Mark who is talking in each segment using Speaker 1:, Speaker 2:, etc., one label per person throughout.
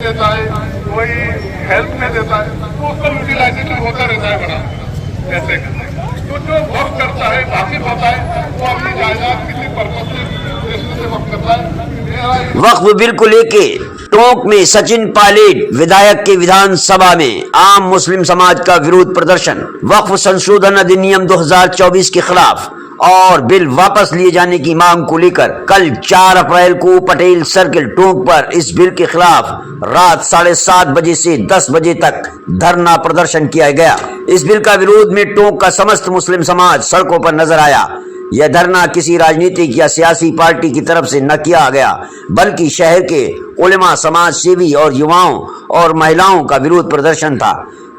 Speaker 1: देता है, कोई हेल्थ में देता है, तो उसका यूटिलाइजेशन होता रहता है बड़ा पैसे का। तो जो वक्त करता है, वाकिफ होता है, वो अपनी जायदाद किसी पर्पज से वक्त करता है।
Speaker 2: वक्फ बिल को लेके टोंक में सचिन पायलट विधायक के विधानसभा में आम मुस्लिम समाज का विरोध प्रदर्शन। वक्फ संशोधन अधिनियम 2024 के खिलाफ और बिल वापस लिए जाने की मांग को लेकर कल 4 अप्रैल को पटेल सर्किल टोंक पर इस बिल के खिलाफ रात 7:30 बजे से 10 बजे तक धरना प्रदर्शन किया गया। इस बिल का विरोध में टोंक का समस्त मुस्लिम समाज सड़कों पर नजर आया। यह धरना किसी राजनीतिक या सियासी पार्टी की तरफ से न किया गया, बल्कि शहर के उलेमा, समाज सेवी और युवाओं और महिलाओं का विरोध प्रदर्शन था।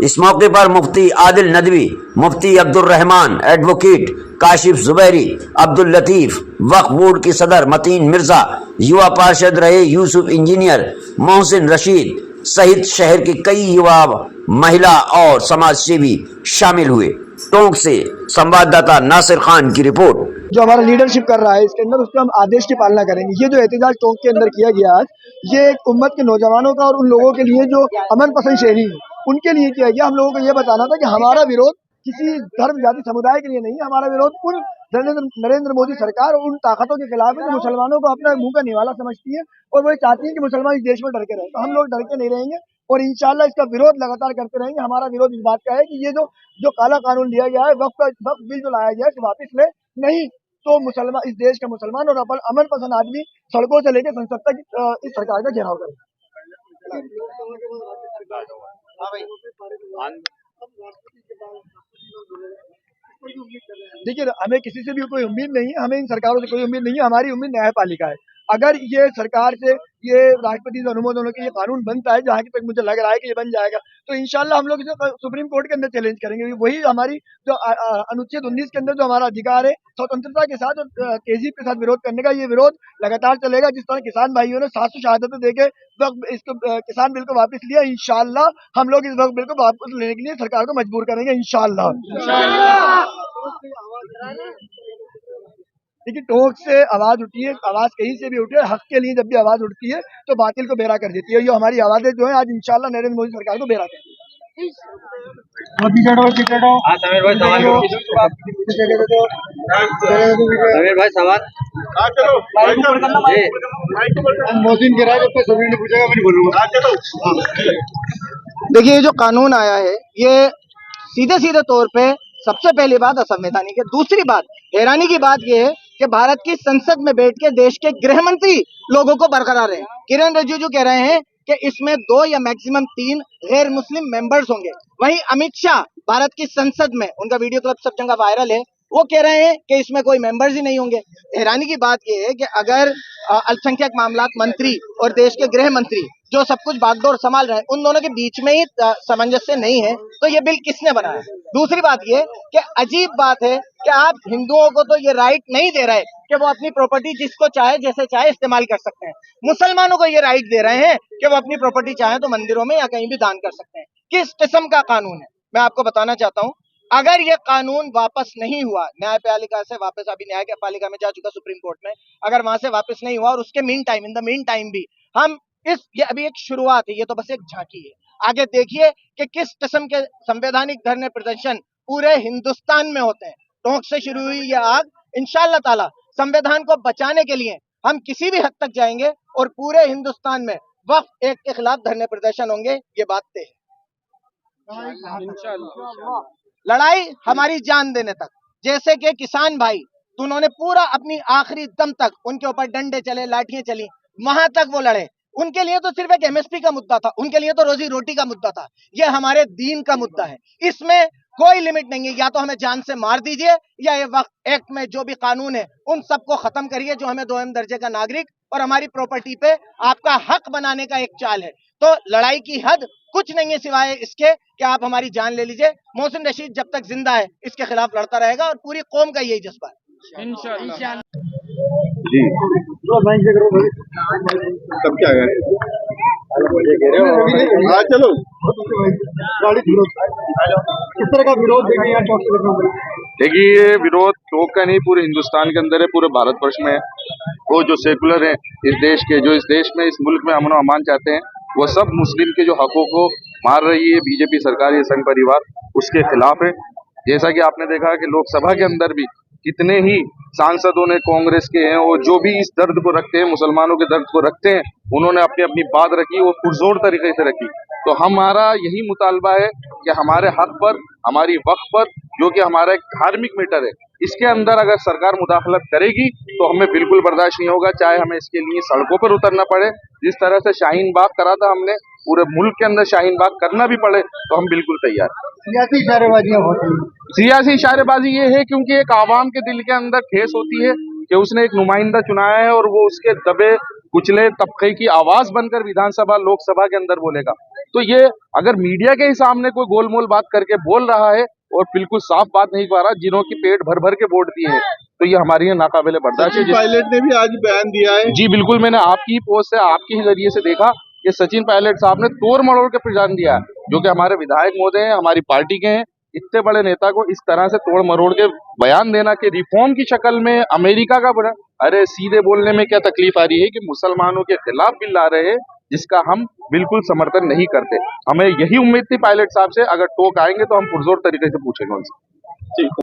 Speaker 2: इस मौके पर मुफ्ती आदिल नदवी, मुफ्ती अब्दुल रहमान, एडवोकेट काशिफ जुबैरी, अब्दुल लतीफ, वक्फ बोर्ड के सदर मतीन मिर्जा, युवा पार्षद रहे यूसुफ इंजीनियर, मोहसिन रशीद सहित शहर के कई युवा, महिला और समाज सेवी शामिल हुए। टोंक से संवाददाता नासिर खान की रिपोर्ट।
Speaker 3: जो हमारा लीडरशिप कर रहा है इसके अंदर, उसके हम आदेश की पालना करेंगे। ये जो एहतजाज टोंक के अंदर किया गया आज, ये एक उम्मत के नौजवानों का और उन लोगों के लिए जो अमन पसंद शहरी है, उनके लिए किया गया। हम लोगों को ये बताना था कि हमारा विरोध किसी धर्म जाति समुदाय के लिए नहीं है, हमारा विरोध उन नरेंद्र मोदी सरकार और उन ताकतों के खिलाफ है जो मुसलमानों को अपना मुंह का निवाला समझती है और वो चाहती है कि मुसलमान इस देश में डर के रहे। तो हम लोग डर के नहीं रहेंगे और इंशाल्लाह इसका विरोध लगातार करते रहेंगे। हमारा विरोध इस बात का है कि ये जो काला कानून लिया गया है, वक्फ बिल जो लाया गया है, वापिस ले, नहीं तो मुसलमान, इस देश का मुसलमान और अमन पसंद आदमी सड़कों से लेकर संसद तक इस सरकार का घेराव करेगा। देखिए, हमें किसी से भी कोई उम्मीद नहीं है, हमें इन सरकारों से कोई उम्मीद नहीं है। हमारी उम्मीद न्यायपालिका है। अगर ये सरकार से ये राष्ट्रपति से अनुमोदन होकर ये कानून बनता है, जहाँ तक मुझे लग रहा है कि ये बन जाएगा, तो इंशाल्लाह हम लोग इसे सुप्रीम कोर्ट के अंदर चैलेंज करेंगे। वही हमारी जो अनुच्छेद 19 के अंदर जो हमारा अधिकार है स्वतंत्रता के साथ और तेजी के साथ विरोध करने का, ये विरोध लगातार चलेगा। जिस तरह किसान भाइयों ने 700 शहादतें देके इसको किसान बिल को वापस लिया, इंशाल्लाह हम लोग इस वक्त बिल को वापस लेने के लिए सरकार को मजबूर करेंगे, इंशाल्लाह। देखिए, टोंक से आवाज उठी है, आवाज कहीं से भी उठी है, हक के लिए जब भी आवाज उठती है तो बातिल को बेरा कर देती है। ये हमारी आवाजें जो है आज इंशाल्लाह नरेंद्र मोदी सरकार को बेरा कर देती है।
Speaker 4: देखिए, ये जो कानून आया है, ये सीधे तौर पे सबसे पहली बात असंवैधानिक है। दूसरी बात, हैरानी की बात यह है कि भारत की संसद में बैठ के देश के गृह मंत्री लोगों को बरकरार है। किरण रिजिजू कह रहे हैं कि इसमें 2 या मैक्सिमम 3 गैर मुस्लिम मेंबर्स होंगे। वहीं अमित शाह भारत की संसद में, उनका वीडियो क्लिप सब जगह वायरल है, वो कह रहे हैं कि इसमें कोई मेंबर्स ही नहीं होंगे। हैरानी की बात यह है कि अगर अल्पसंख्यक मामलात मंत्री और देश के गृह मंत्री जो सब कुछ बागडोर संभाल रहे हैं, उन दोनों के बीच में ही सामंजस्य नहीं है, तो ये बिल किसने बनाया? दूसरी बात ये कि अजीब बात है कि आप हिंदुओं को तो ये राइट नहीं दे रहे कि वो अपनी प्रॉपर्टी जिसको चाहे जैसे चाहे इस्तेमाल कर सकते हैं। मुसलमानों को ये राइट दे रहे हैं कि वो अपनी प्रॉपर्टी चाहे तो मंदिरों में या कहीं भी दान कर सकते हैं। किस किस्म का कानून है? मैं आपको बताना चाहता हूँ, अगर ये कानून वापस नहीं हुआ न्यायपालिका से वापस, अभी न्यायपालिका में जा चुका सुप्रीम कोर्ट में, अगर वहां से वापस नहीं हुआ और उसके इन द मीन टाइम भी हम ये अभी एक शुरुआत है, ये तो बस एक झांकी है। आगे देखिए कि किस किस्म के संवैधानिक धरने प्रदर्शन पूरे हिंदुस्तान में होते हैं। टोंक से शुरू हुई ये आग, इंशाअल्लाह ताला संविधान को बचाने के लिए हम किसी भी हद तक जाएंगे और पूरे हिंदुस्तान में वक्फ एक्ट के खिलाफ धरने प्रदर्शन होंगे, ये बात तय है। लड़ाई हमारी जान देने तक। जैसे कि किसान भाई, तो उन्होंने पूरा अपनी आखिरी दम तक, उनके ऊपर डंडे चले, लाठियां चली, वहां तक वो लड़े। उनके लिए तो सिर्फ एक एमएसपी का मुद्दा था, उनके लिए तो रोजी रोटी का मुद्दा था। ये हमारे दीन का मुद्दा है, इसमें कोई लिमिट नहीं है। या तो हमें जान से मार दीजिए या ये वक्फ एक्ट में जो भी कानून है उन सबको खत्म करिए जो हमें 2M दर्जे का नागरिक और हमारी प्रॉपर्टी पे आपका हक बनाने का एक चाल है। तो लड़ाई की हद कुछ नहीं है सिवाय इसके कि आप हमारी जान ले लीजिए। मोहसिन रशीद जब तक जिंदा है इसके खिलाफ लड़ता रहेगा और पूरी कौम का यही जज्बा है। इंशाअल्लाह
Speaker 1: जी, तब क्या है? हाँ, चलो
Speaker 3: किस तरह का विरोध
Speaker 5: देखिए, ये विरोध टोंक का नहीं, पूरे हिंदुस्तान के अंदर है, पूरे भारतवर्ष में है। वो जो सेकुलर है इस देश के, जो इस देश में, इस मुल्क में अमन और अमान चाहते हैं, वो सब मुस्लिम के जो हकों को मार रही है बीजेपी सरकार, ये संघ परिवार, उसके खिलाफ है। जैसा कि आपने देखा कि लोकसभा के अंदर भी कितने ही सांसदों ने कांग्रेस के हैं और जो भी इस दर्द को रखते हैं, मुसलमानों के दर्द को रखते हैं, उन्होंने अपनी अपनी बात रखी और पुरजोर तरीके से रखी। तो हमारा यही मुतालबा है कि हमारे हक पर, हमारी वक्फ पर, जो कि हमारा एक धार्मिक मैटर है, इसके अंदर अगर सरकार मुदाखलत करेगी तो हमें बिल्कुल बर्दाश्त नहीं होगा, चाहे हमें इसके लिए सड़कों पर उतरना पड़े। जिस तरह से शाहीन बाग करा था हमने, पूरे मुल्क के अंदर शाहीन बाग करना भी पड़े तो हम बिल्कुल तैयार हैं।
Speaker 4: सियासी इशारेबाजियां होती हैं।
Speaker 5: सियासी इशारेबाजी ये है क्योंकि एक आवाम के दिल के अंदर ठेस होती है कि उसने एक नुमाइंदा चुनाया है और वो उसके दबे कुचले तबके की आवाज बनकर विधानसभा लोकसभा के अंदर बोलेगा। तो ये अगर मीडिया के ही सामने कोई गोलमोल बात करके बोल रहा है और बिल्कुल साफ बात नहीं कर रहा, जिन्हों की पेट भर भर के वोट दिए हैं, तो ये हमारे लिए नाकाबिले बर्दाश्त है।
Speaker 1: पायलट ने भी आज बयान दिया है।
Speaker 5: जी बिल्कुल, मैंने आपकी ही पोस्ट से, आपके ही जरिए से देखा कि सचिन पायलट साहब ने तोड़ मरोड़ के बयान दिया है, जो कि हमारे विधायक महोदय हैं, हमारी पार्टी के हैं। इतने बड़े नेता को इस तरह से तोड़ मरोड़ के बयान देना कि रिफॉर्म की शक्ल में अमेरिका का बना, अरे सीधे बोलने में क्या तकलीफ आ रही है कि मुसलमानों के खिलाफ बिल ला रहे हैं, जिसका हम बिल्कुल समर्थन नहीं करते। हमें यही उम्मीद थी पायलट साहब से, अगर टोक आएंगे तो हम पुरजोर तरीके से पूछेंगे उनसे।